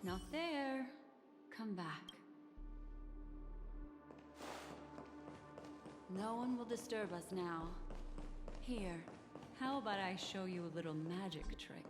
Not there. Come back. No one will disturb us now. Here, how about I show you a little magic trick?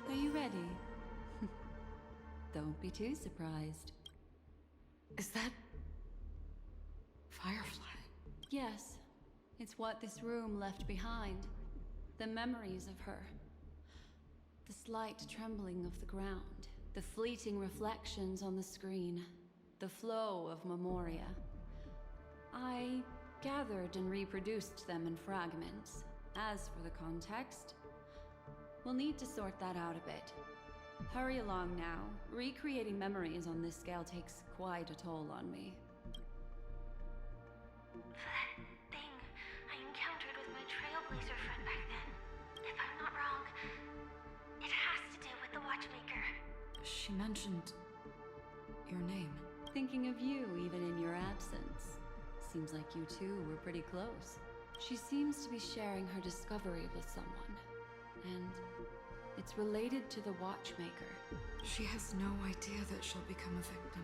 Are you ready? Don't be too surprised. Is that... Firefly? Yes, it's what this room left behind. The memories of her. The slight trembling of the ground. The fleeting reflections on the screen. The flow of memoria. I gathered and reproduced them in fragments. As for the context, we'll need to sort that out a bit. Hurry along now. Recreating memories on this scale takes quite a toll on me. That thing I encountered with my Trailblazer friend back then. If I'm not wrong, it has to do with the Watchmaker. She mentioned... your name. Thinking of you even in your absence. Seems like you two were pretty close. She seems to be sharing her discovery with someone. And it's related to the Watchmaker. She has no idea that she'll become a victim.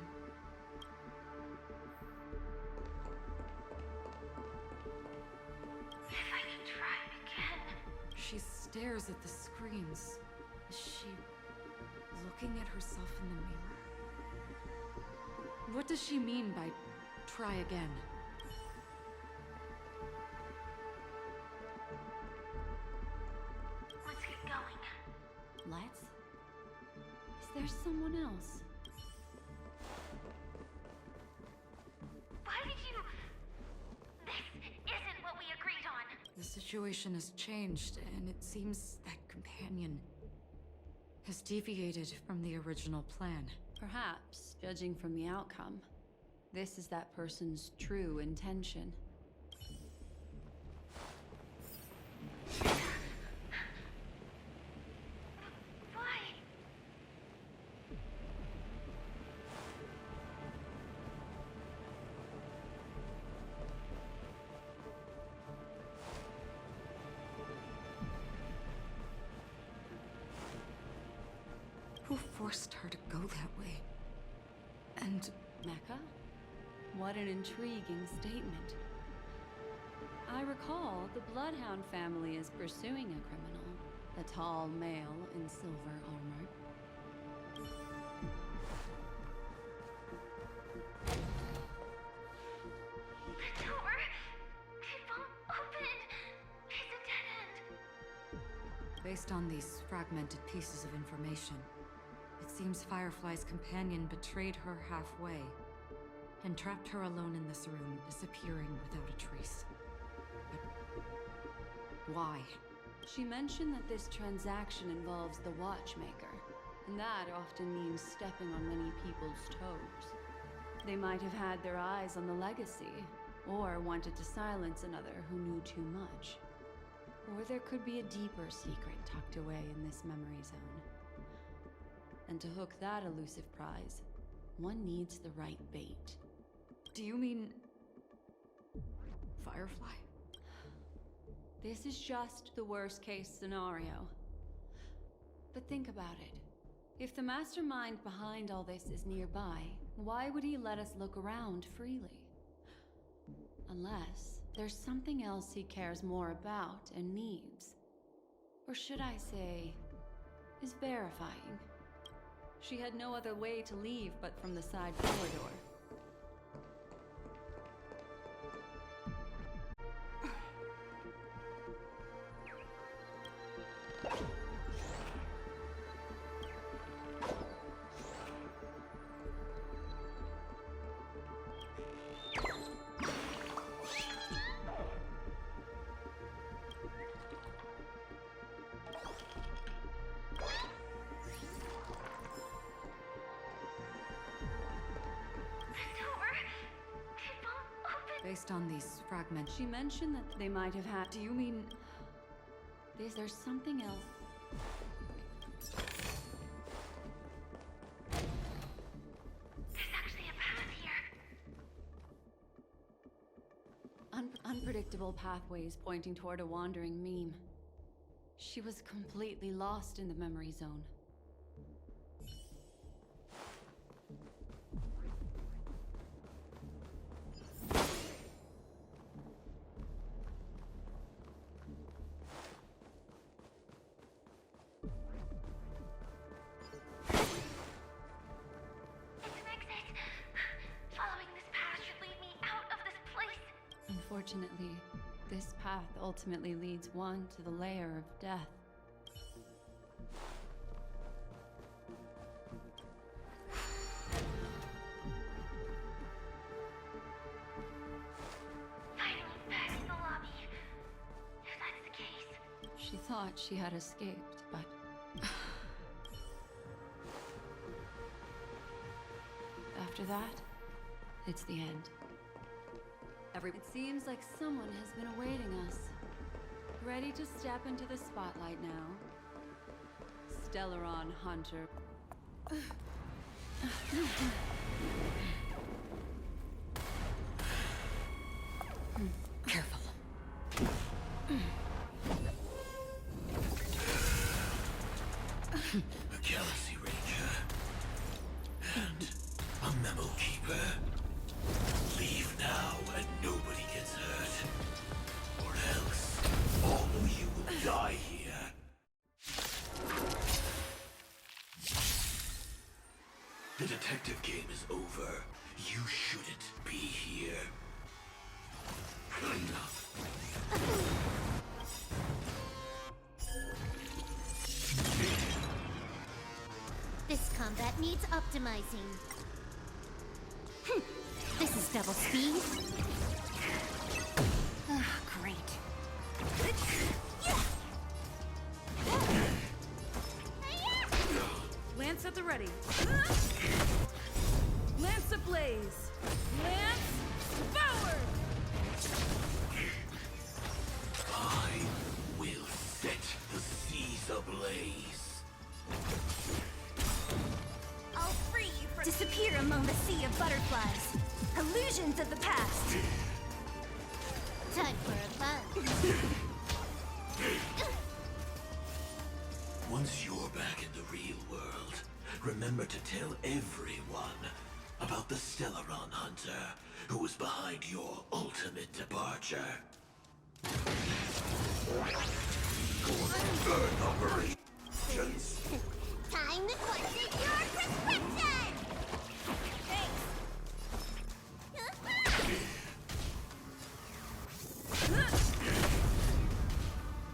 If I can try again. She stares at the screens. Is she looking at herself in the mirror? What does she mean by try again? Let's get going. Let's? Is there someone else? Why did you... This isn't what we agreed on. The situation has changed, and it seems that companion has deviated from the original plan. Perhaps, judging from the outcome, this is that person's true intention. Why? Who forced her to go that way? And Mecca? What an intriguing statement. I recall the Bloodhound family is pursuing a criminal. A tall male in silver armor. Based on these fragmented pieces of information, it seems Firefly's companion betrayed her halfway and trapped her alone in this room, disappearing without a trace. But why? She mentioned that this transaction involves the Watchmaker, and that often means stepping on many people's toes. They might have had their eyes on the legacy, or wanted to silence another who knew too much. Or there could be a deeper secret tucked away in this memory zone. And to hook that elusive prize, one needs the right bait. Do you mean... Firefly? This is just the worst-case scenario. But think about it. If the mastermind behind all this is nearby, why would he let us look around freely? Unless there's something else he cares more about and needs. Or should I say, is verifying. She had no other way to leave but from the side corridor. Based on these fragments... She mentioned that they might have had... Do you mean... There's something else. There's actually a path here. Unpredictable pathways pointing toward a wandering meme. She was completely lost in the memory zone. Unfortunately, this path ultimately leads one to the lair of death. Finally back in the lobby. If that's the case. She thought she had escaped, but... After that, it's the end. It seems like someone has been awaiting us. Ready to step into the spotlight now. Stellaron Hunter. Careful. A Galaxy Ranger. And a Memo Keeper. Leave now and nobody gets hurt. Or else, all of you will die here. The detective game is over. You shouldn't be here. Enough. This combat needs optimizing. This is double speed. Ah, great. Lance at the ready. Lance ablaze. Lance forward! I will set the seas ablaze. I'll free you from... Disappear among the sea of butterflies. Illusions of the past. Time for a fun. Once you're back in the real world, remember to tell everyone about the Stellaron Hunter who was behind your ultimate departure. Burn operations. Time to question your prescription! Thanks.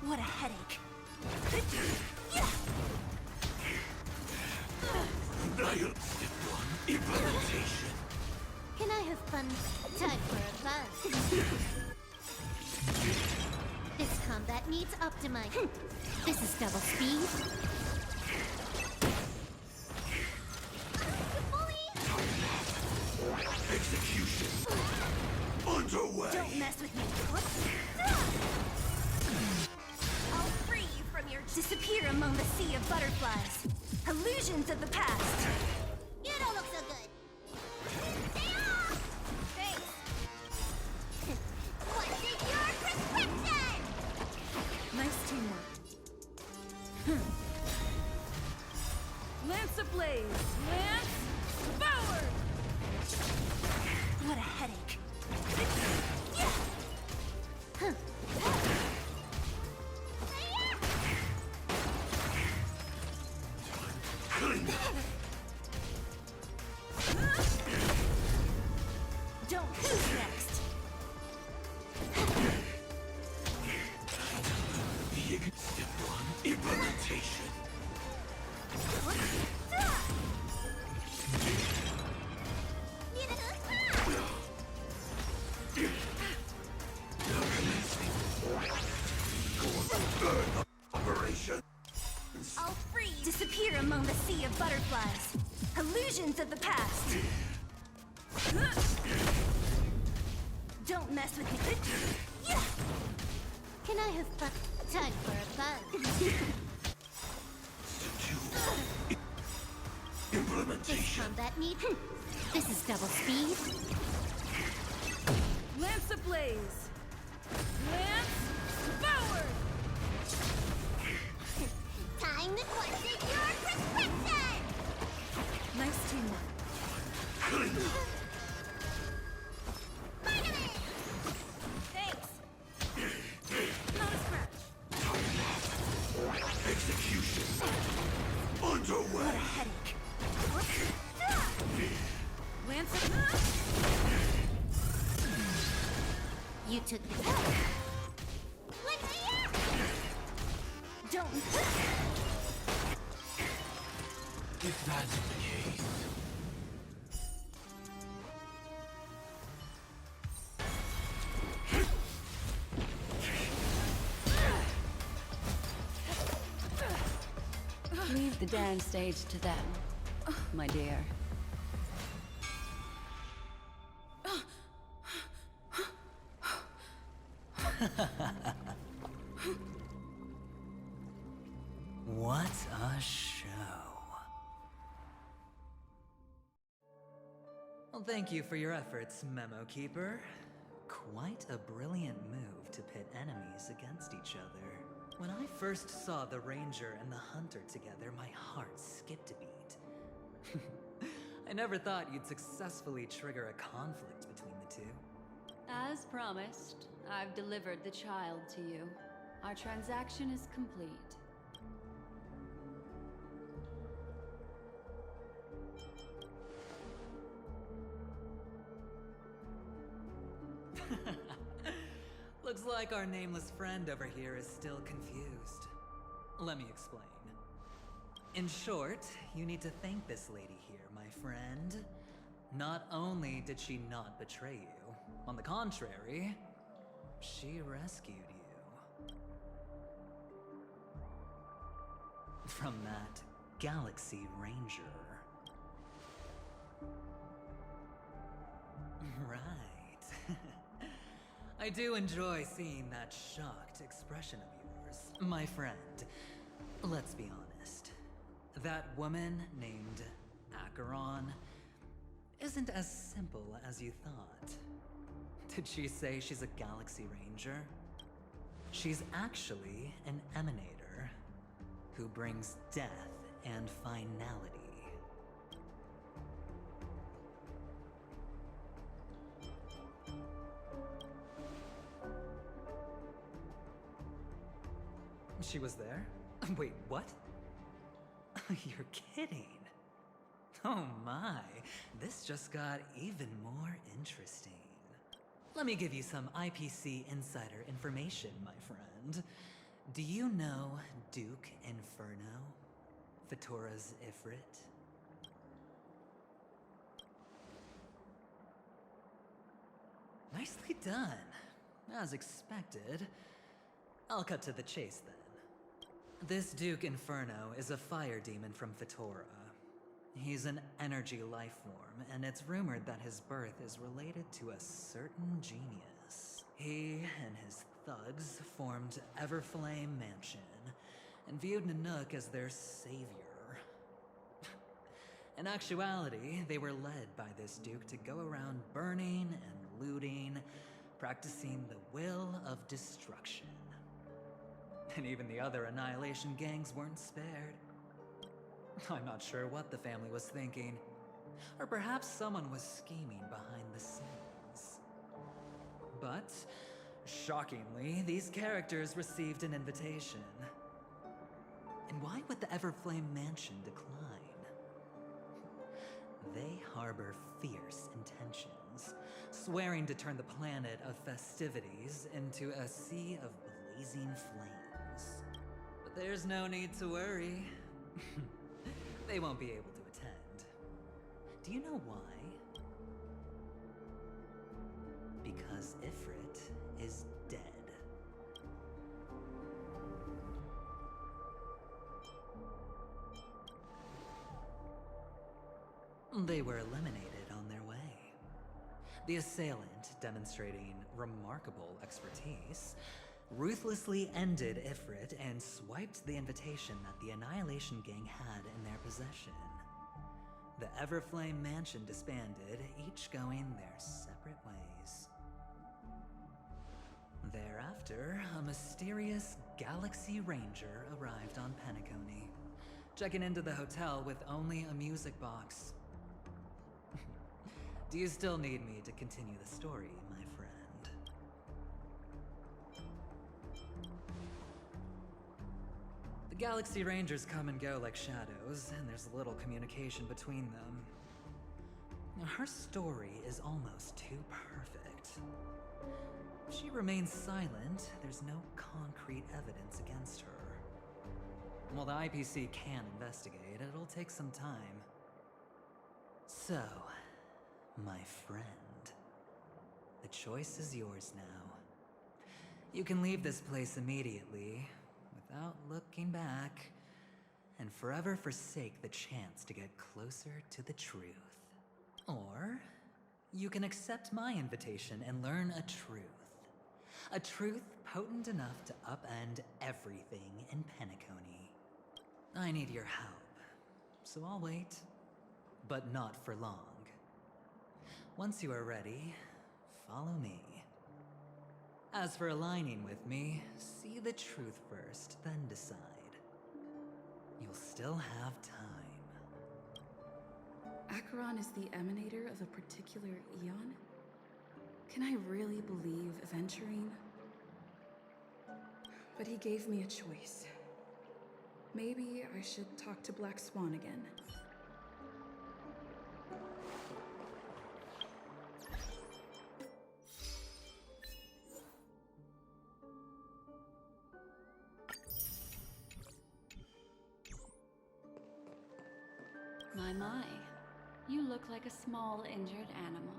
What a headache. Step 1, implementation. Can I have fun? Time for a buzz. This combat needs optimizing. This is double speed. Execution. Underway. Don't mess with me. I'll free you from your disappear among the sea of butterflies. Illusions of the past. You don't look so good. Stay off! Thanks. What's in your prescription? Nice teamwork. Lance ablaze! Lance forward! What a headache. Clean up. Don't. Who's next? Step 1, implementation. Operation. I'll free you. Disappear among the sea of butterflies. Illusions of the past. Don't mess with me. Can I have fun? Time for a buzz. Step 2, This implementation. combat need. This is double speed. Lance ablaze! Lance forward! Time to question your prescription. Nice teamwork. Clean up. Vitamin. Thanks. Not a scratch. Execution. Underway. What a headache. Lance ablaze! You took the Let's hear. Don't. If that's the case. Leave the dance stage to them, my dear. What a show. Well, thank you for your efforts, Memo Keeper. Quite a brilliant move to pit enemies against each other. When I first saw the Ranger and the Hunter together, my heart skipped a beat. I never thought you'd successfully trigger a conflict between the two. As promised, I've delivered the child to you. Our transaction is complete. Looks like our nameless friend over here is still confused. Let me explain. In short, you need to thank this lady here, my friend. Not only did she not betray you, on the contrary, she rescued you. From that Galaxy Ranger. Right. I do enjoy seeing that shocked expression of yours, my friend. Let's be honest. That woman named Acheron isn't as simple as you thought. Did she say she's a Galaxy Ranger? She's actually an Emanator who brings death and finality. She was there? Wait, what? You're kidding. Oh my, this just got even more interesting. Let me give you some IPC insider information, my friend. Do you know Duke Inferno? Fatora's Ifrit? done. As expected. I'll cut to the chase then. This Duke Inferno is a fire demon from Fureur. He's an energy life form, and it's rumored that his birth is related to a certain genius. He and his thugs formed Everflame Mansion, and viewed Nanook as their savior. In actuality, they were led by this Duke to go around burning and looting, practicing the will of destruction. And even the other Annihilation gangs weren't spared. I'm not sure what the family was thinking. Or perhaps someone was scheming behind the scenes. But, shockingly, these characters received an invitation. And why would the Everflame Mansion decline? They harbor fierce intentions, swearing to turn the planet of festivities into a sea of blazing flames. But there's no need to worry. They won't be able to attend. Do you know why? Because Ifrit is dead. They were eliminated on their way. The assailant, demonstrating remarkable expertise, ruthlessly ended Ifrit and swiped the invitation that the Annihilation Gang had in their possession. The Everflame Mansion disbanded, each going their separate ways. Thereafter, a mysterious Galaxy Ranger arrived on Penacony, checking into the hotel with only a music box. Do you still need me to continue the story, my friend? The Galaxy Rangers come and go like shadows, and there's little communication between them. Now, her story is almost too perfect. If she remains silent, there's no concrete evidence against her. While the IPC can investigate, it'll take some time. So, my friend, the choice is yours now. You can leave this place immediately, without looking back, and forever forsake the chance to get closer to the truth. Or, you can accept my invitation and learn a truth. A truth potent enough to upend everything in Penacony. I need your help, so I'll wait, but not for long. Once you are ready, follow me. As for aligning with me, see the truth first, then decide. You'll still have time. Acheron is the emanator of a particular eon? Can I really believe Aventurine? But he gave me a choice. Maybe I should talk to Black Swan again. My. You look like a small, injured animal.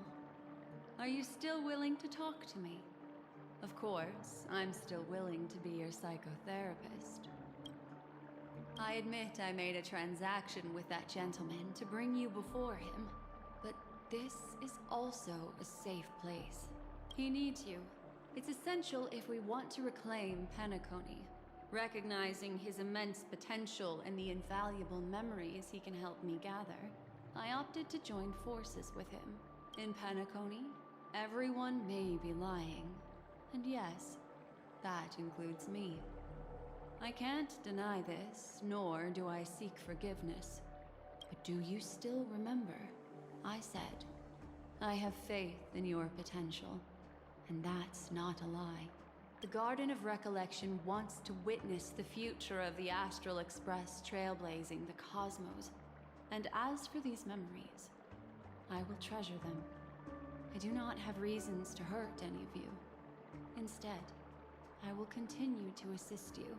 Are you still willing to talk to me? Of course, I'm still willing to be your psychotherapist. I admit I made a transaction with that gentleman to bring you before him, but this is also a safe place. He needs you. It's essential if we want to reclaim Penacony. Recognizing his immense potential and the invaluable memories he can help me gather, I opted to join forces with him. In Penacony, everyone may be lying. And yes, that includes me. I can't deny this, nor do I seek forgiveness. But do you still remember? I said, I have faith in your potential. And that's not a lie. The Garden of Recollection wants to witness the future of the Astral Express trailblazing the cosmos. And as for these memories, I will treasure them. I do not have reasons to hurt any of you. Instead, I will continue to assist you.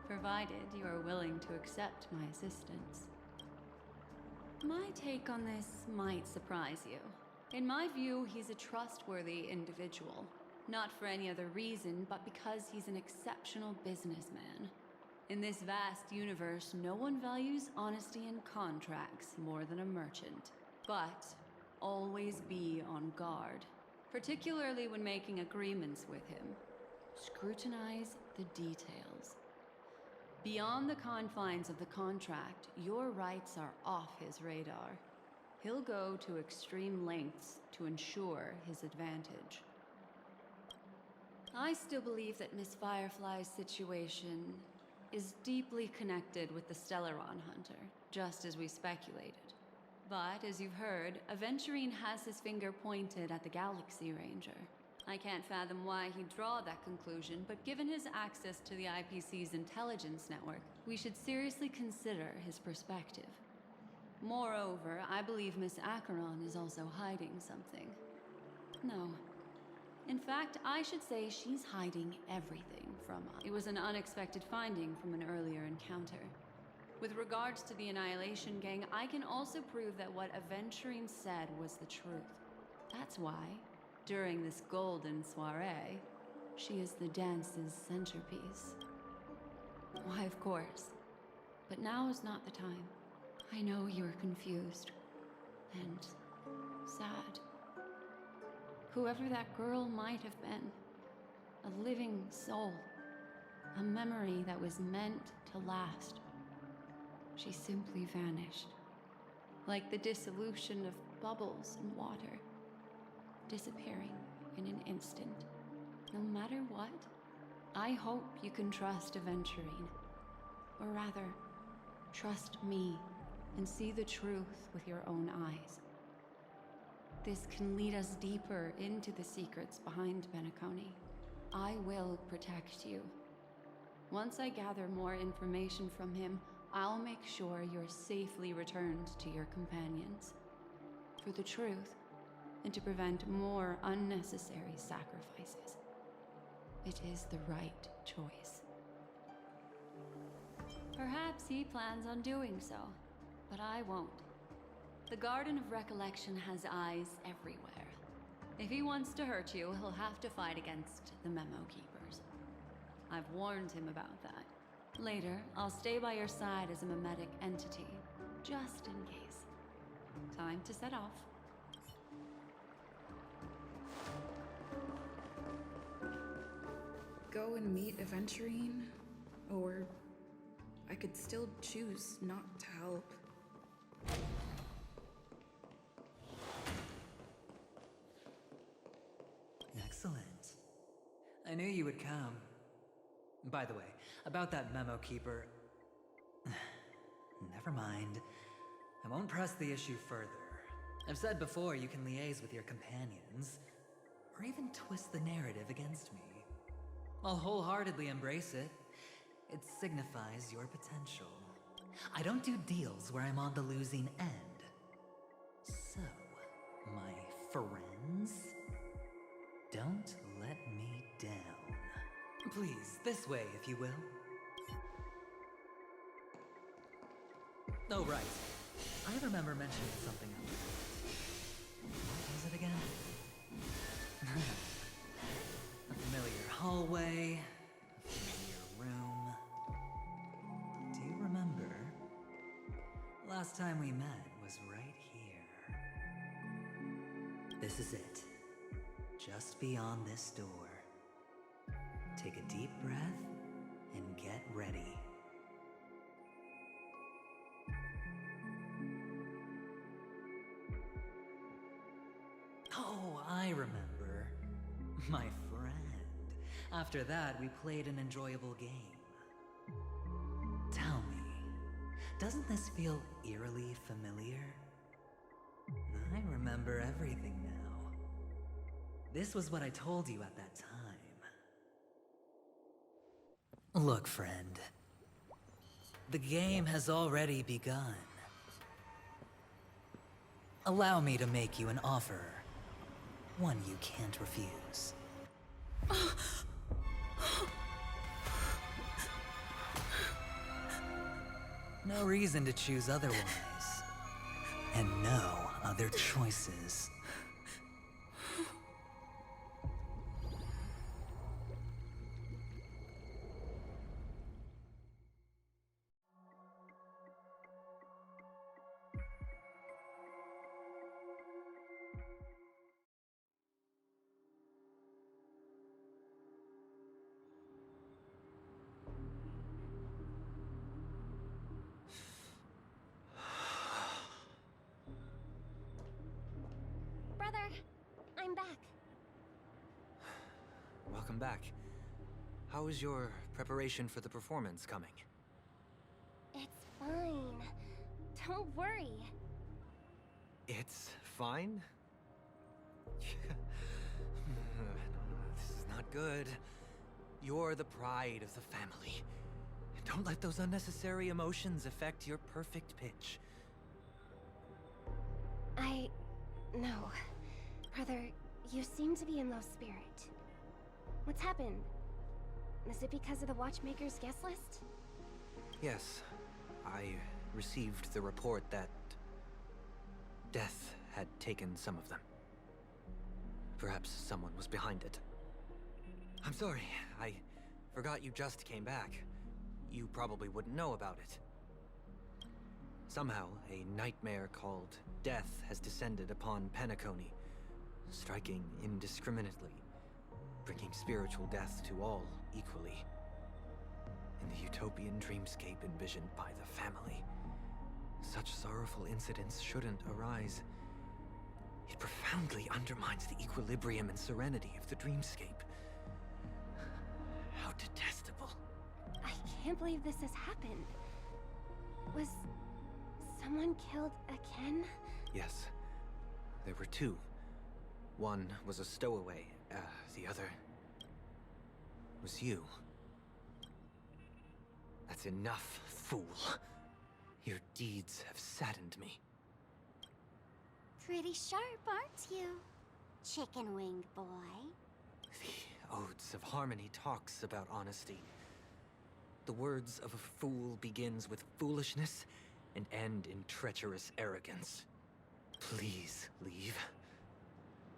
Provided you are willing to accept my assistance. My take on this might surprise you. In my view, he's a trustworthy individual. Not for any other reason, but because he's an exceptional businessman. In this vast universe, no one values honesty in contracts more than a merchant. But always be on guard, particularly when making agreements with him. Scrutinize the details. Beyond the confines of the contract, your rights are off his radar. He'll go to extreme lengths to ensure his advantage. I still believe that Miss Firefly's situation is deeply connected with the Stellaron Hunter, just as we speculated. But, as you've heard, Aventurine has his finger pointed at the Galaxy Ranger. I can't fathom why he'd draw that conclusion, but given his access to the IPC's intelligence network, we should seriously consider his perspective. Moreover, I believe Miss Acheron is also hiding something. No. In fact, I should say she's hiding everything from us. It was an unexpected finding from an earlier encounter. With regards to the Annihilation Gang, I can also prove that what Aventurine said was the truth. That's why, during this golden soiree, she is the dance's centerpiece. Why, of course. But now is not the time. I know you're confused and sad. Whoever that girl might have been, a living soul, a memory that was meant to last. She simply vanished, like the dissolution of bubbles in water, disappearing in an instant. No matter what, I hope you can trust Aventurine, or rather, trust me and see the truth with your own eyes. This can lead us deeper into the secrets behind Benaconi. I will protect you. Once I gather more information from him, I'll make sure you're safely returned to your companions. For the truth, and to prevent more unnecessary sacrifices. It is the right choice. Perhaps he plans on doing so, but I won't. The Garden of Recollection has eyes everywhere. If he wants to hurt you, he'll have to fight against the Memo Keepers. I've warned him about that. Later, I'll stay by your side as a memetic entity, just in case. Time to set off. Go and meet Aventurine, or I could still choose not to help. Excellent. I knew you would come. By the way, about that memo keeper... Never mind. I won't press the issue further. I've said before you can liaise with your companions, or even twist the narrative against me. I'll wholeheartedly embrace it. It signifies your potential. I don't do deals where I'm on the losing end. So, my friends, don't let me down. Please, this way, if you will. Oh, right. I remember mentioning something else. What was it again? A familiar hallway, a familiar room. Do you remember? Last time we met was right here. This is it. Just beyond this door. Take a deep breath and get ready. Oh, I remember. My friend. After that, we played an enjoyable game. Tell me, doesn't this feel eerily familiar? I remember everything now. This was what I told you at that time. Look, friend. The game has already begun. Allow me to make you an offer. One you can't refuse. No reason to choose otherwise. And no other choices. welcome back. How is your preparation for the performance coming? It's fine. Don't worry. It's fine? This is not good. You're the pride of the family. Don't let those unnecessary emotions affect your perfect pitch. No. Brother, you seem to be in low spirit. What's happened? Is it because of the Watchmaker's guest list? Yes, I received the report that death had taken some of them. Perhaps someone was behind it. I'm sorry, I forgot you just came back. You probably wouldn't know about it. Somehow, a nightmare called Death has descended upon Penacony, striking indiscriminately, bringing spiritual death to all equally. In the utopian dreamscape envisioned by the family, such sorrowful incidents shouldn't arise. It profoundly undermines the equilibrium and serenity of the dreamscape. How detestable. I can't believe this has happened. Was someone killed again? Yes. There were two. One was a stowaway. The other was you. That's enough, fool. Your deeds have saddened me. Pretty sharp, aren't you? Chicken-winged boy. The Odes of Harmony talks about honesty. The words of a fool begins with foolishness and end in treacherous arrogance. Please leave.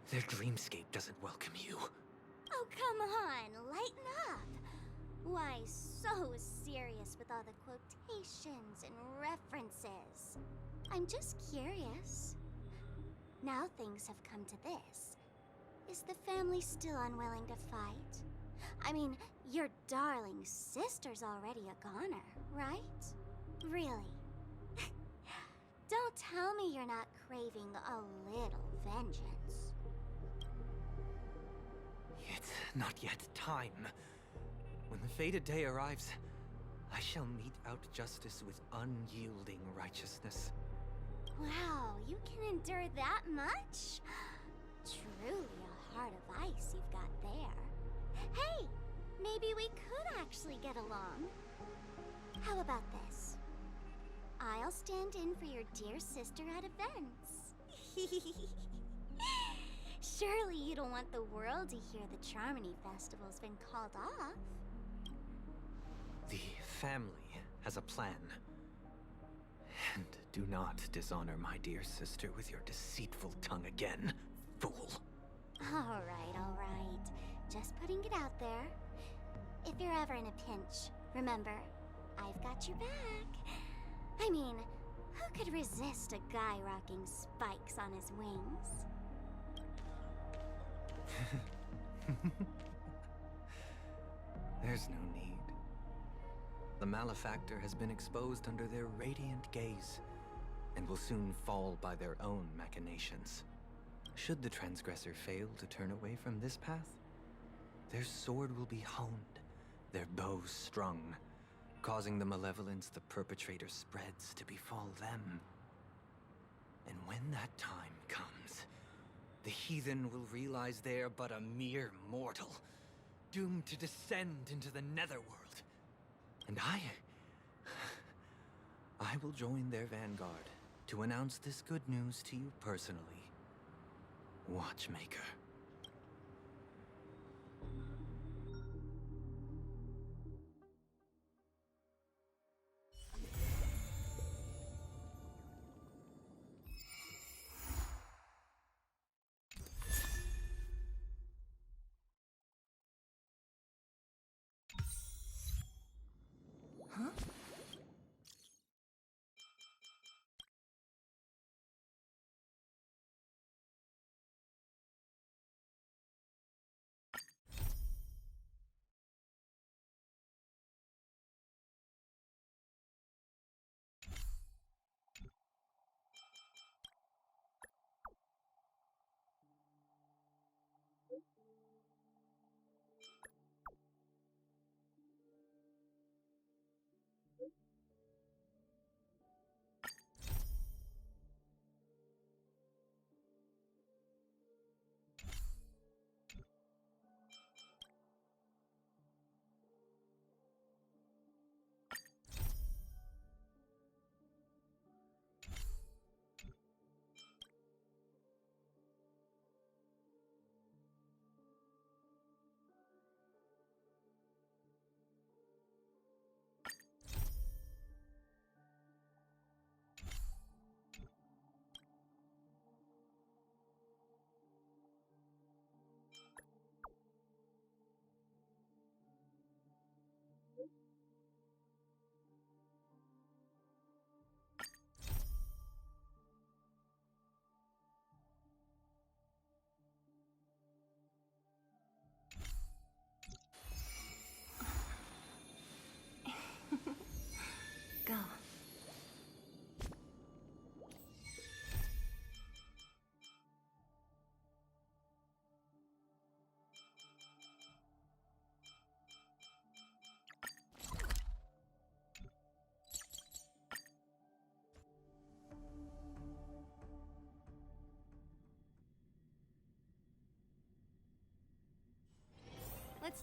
Their dreamscape doesn't welcome you. Oh, come on, lighten up. Why so serious with all the quotations and references? I'm just curious. Now things have come to this. Is the family still unwilling to fight? I mean, your darling sister's already a goner, right? Really? Don't tell me you're not craving a little vengeance. It's not yet time. When the fated day arrives, I shall mete out justice with unyielding righteousness. Wow, you can endure that much? Truly a heart of ice you've got there. Hey, maybe we could actually get along. How about this? I'll stand in for your dear sister at events. Surely you don't want the world to hear the Charmony Festival's been called off. The family has a plan. And do not dishonor my dear sister with your deceitful tongue again, fool. All right. Just putting it out there. If you're ever in a pinch, remember, I've got your back. I mean, who could resist a guy rocking spikes on his wings? There's no need. The malefactor has been exposed under their radiant gaze, and will soon fall by their own machinations. Should the transgressor fail to turn away from this path, their sword will be honed, their bow strung, causing the malevolence the perpetrator spreads to befall them. And when that time comes, the heathen will realize they're but a mere mortal, doomed to descend into the netherworld. And I will join their vanguard to announce this good news to you personally, Watchmaker.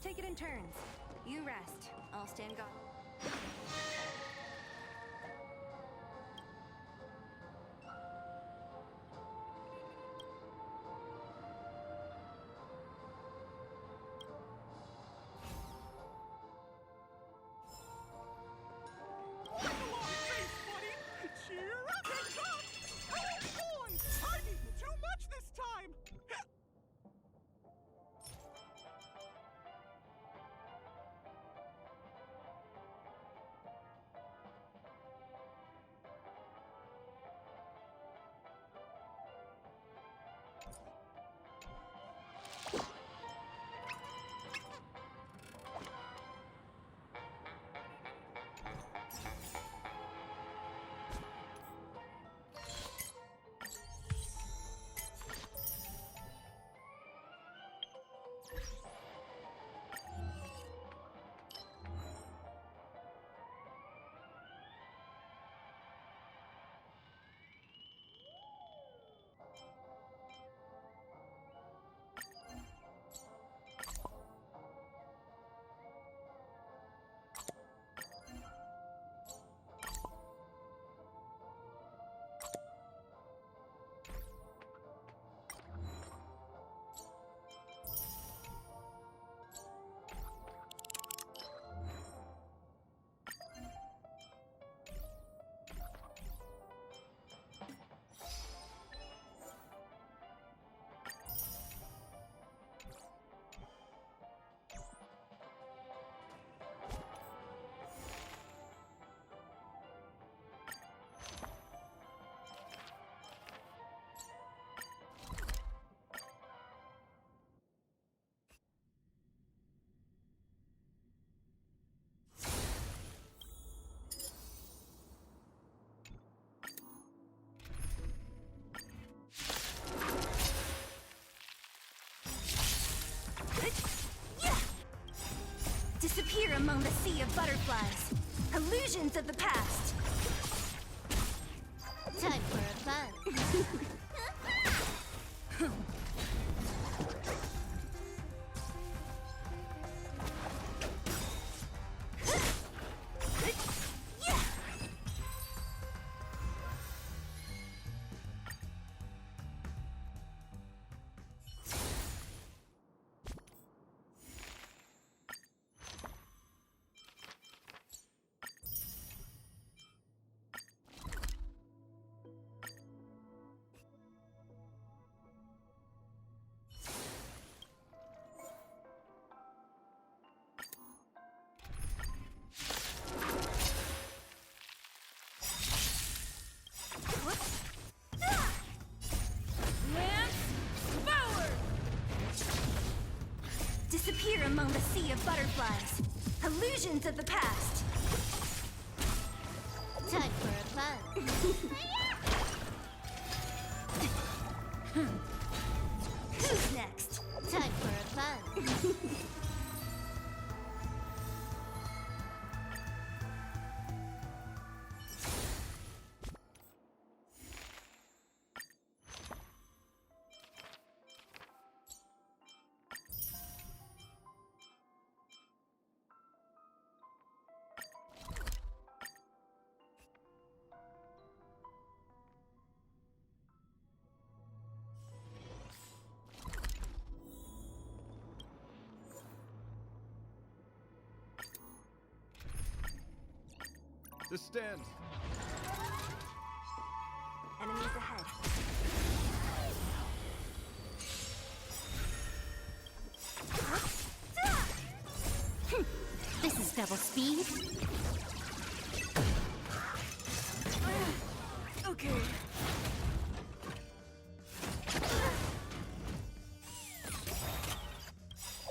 take it in turns. You rest. I'll stand guard. Disappear among the sea of butterflies. Illusions of the past. Time for a fun. Disappear among the sea of butterflies. Illusions of the past. Time for a fun. Who's next? Time for a fun. To stand. Enemies ahead. This is double speed. Okay.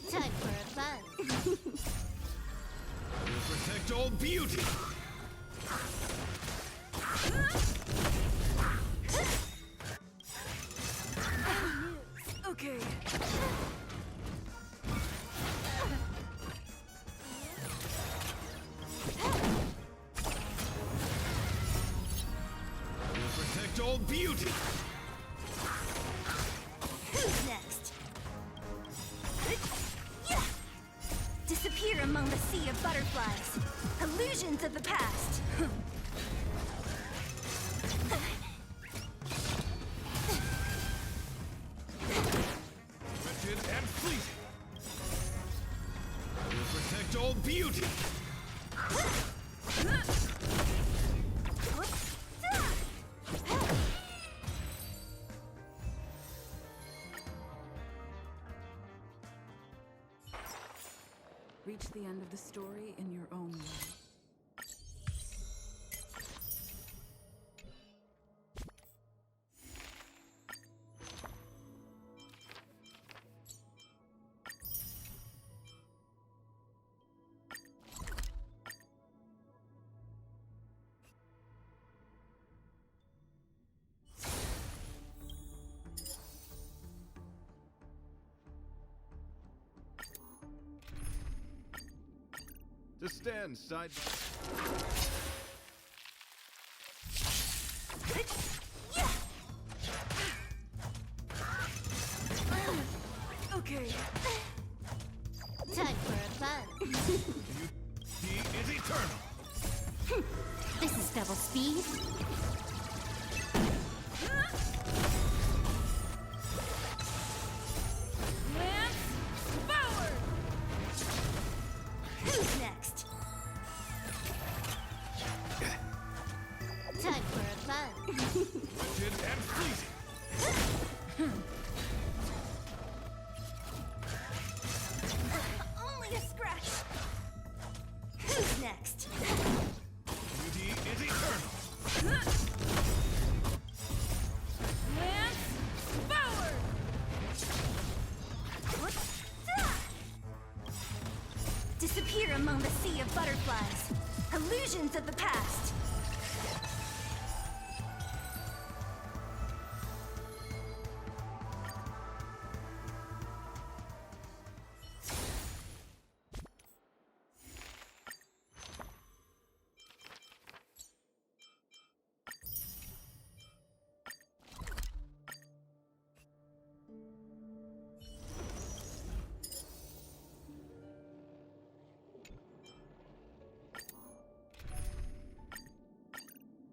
Time for a fun. We'll protect all beauty. Okay. We'll protect all beauty. Who's next? sea of butterflies. Illusions of the past. Wretched and fleeting. I will protect all beauty. Reach the end of the story in your own way. To stand side by Okay. Time for a fun. He is eternal. This is double speed. Lance forward! Who's next? Time for a fun. Wretched and fleeting. Only a scratch. Who's next? Beauty is eternal. Lance forward! Disappear among the sea of butterflies. Illusions of the past.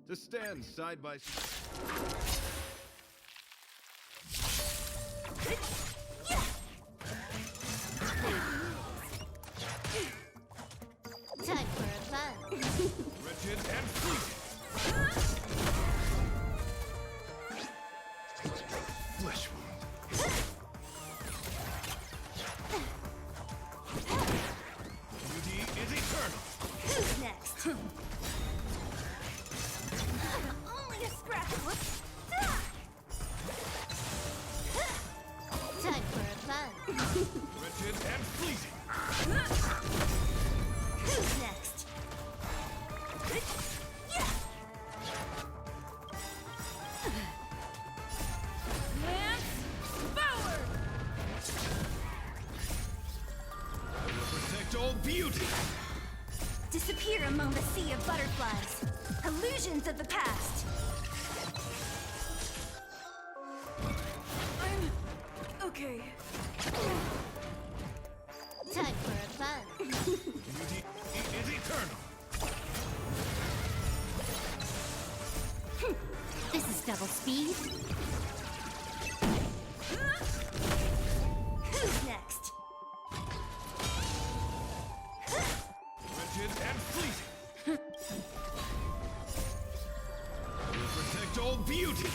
To stand side by side. Time for a fun. Wretched and fleeting. Flesh wound. Beauty is eternal. Who's next? Only a scratch. Time for a fun. Wretched and fleeting. Who's next? Lance forward! I will protect all beauty. Disappear among the sea of butterflies. Illusions of the past. I'm okay. Time for a fun. Beauty is eternal. This is double speed. Who's next? Wretched and fleeting. I will protect all beauty.